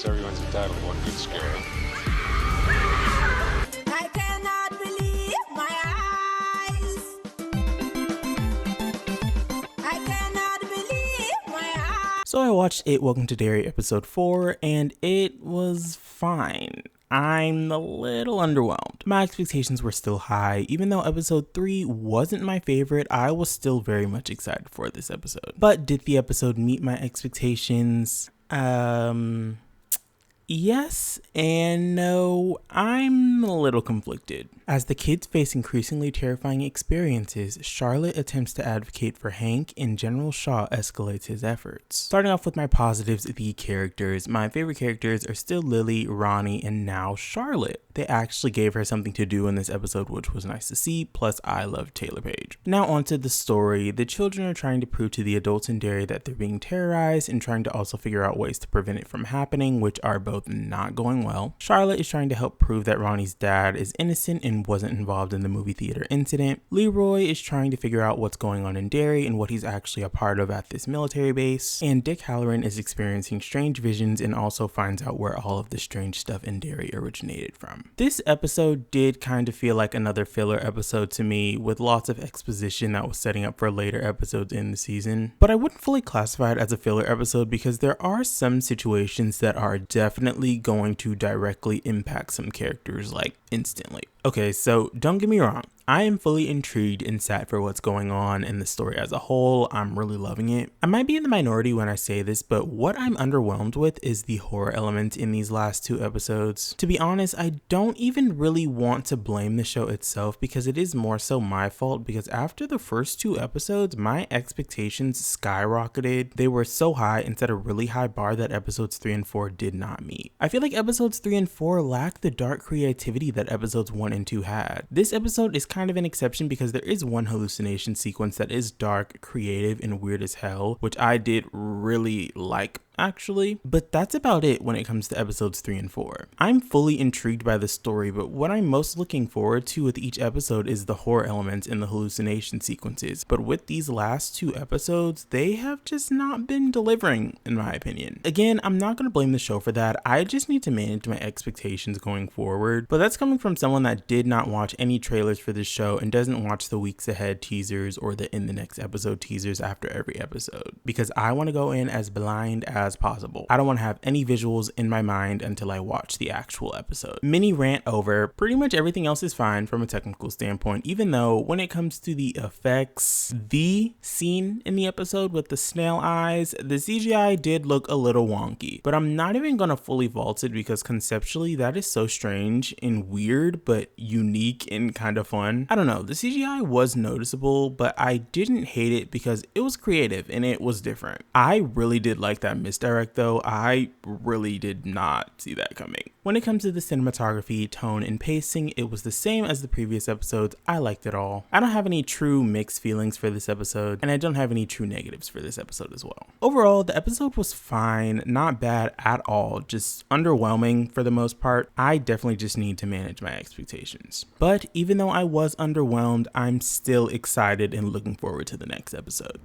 guess everyone's entitled to one good scare. I cannot believe my eyes. I cannot believe my eyes. So I watched It Welcome to Derry episode 4 and it was fine. I'm a little underwhelmed. My expectations were still high. Even though episode 3 wasn't my favorite, I was still very much excited for this episode. But did the episode meet my expectations? Yes and no. I'm a little conflicted. As the kids face increasingly terrifying experiences, Charlotte attempts to advocate for Hank and General Shaw escalates his efforts. Starting off with my positives, the characters. My favorite characters are still Lily, Ronnie, and now Charlotte. They actually gave her something to do in this episode, which was nice to see, plus I love Taylor Page. Now onto the story. The children are trying to prove to the adults in Derry that they're being terrorized and trying to also figure out ways to prevent it from happening, which are both not going well. Charlotte is trying to help prove that Ronnie's dad is innocent and wasn't involved in the movie theater incident. Leroy is trying to figure out what's going on in Derry and what he's actually a part of at this military base. And Dick Halloran is experiencing strange visions and also finds out where all of the strange stuff in Derry originated from. This episode did kind of feel like another filler episode to me, with lots of exposition that was setting up for later episodes in the season. But I wouldn't fully classify it as a filler episode because there are some situations that are definitely going to directly impact some characters, like instantly. Okay, so don't get me wrong. I am fully intrigued and sad for what's going on in the story as a whole. I'm really loving it. I might be in the minority when I say this, but what I'm underwhelmed with is the horror element in these last 2 episodes. To be honest, I don't even really want to blame the show itself because it is more so my fault, because after the first 2 episodes, my expectations skyrocketed. They were so high and set a really high bar that episodes 3 and 4 did not meet. I feel like episodes 3 and 4 lack the dark creativity that episodes 1 and 2 had. This episode is kind of an exception because there is one hallucination sequence that is dark, creative, and weird as hell, which I did really like actually, but that's about it when it comes to episodes 3 and 4. I'm fully intrigued by the story, but what I'm most looking forward to with each episode is the horror elements and the hallucination sequences. But with these last 2 episodes, they have just not been delivering, in my opinion. Again, I'm not going to blame the show for that. I just need to manage my expectations going forward, but that's coming from someone that did not watch any trailers for this show and doesn't watch the weeks ahead teasers or the in the next episode teasers after every episode, because I want to go in as blind as possible. I don't want to have any visuals in my mind until I watch the actual episode. Mini rant over. Pretty much everything else is fine from a technical standpoint, even though when it comes to the effects, the scene in the episode with the snail eyes, the CGI did look a little wonky, but I'm not even gonna fully vault it because conceptually that is so strange and weird, but unique and kind of fun. I don't know, the CGI was noticeable, but I didn't hate it because it was creative and it was different. I really did like that misdirect though. I really did not see that coming. When it comes to the cinematography, tone, and pacing, it was the same as the previous episodes. I liked it all. I don't have any true mixed feelings for this episode, and I don't have any true negatives for this episode as well. Overall, the episode was fine, not bad at all, just underwhelming for the most part. I definitely just need to manage my expectations. But even though I was underwhelmed, I'm still excited and looking forward to the next episode.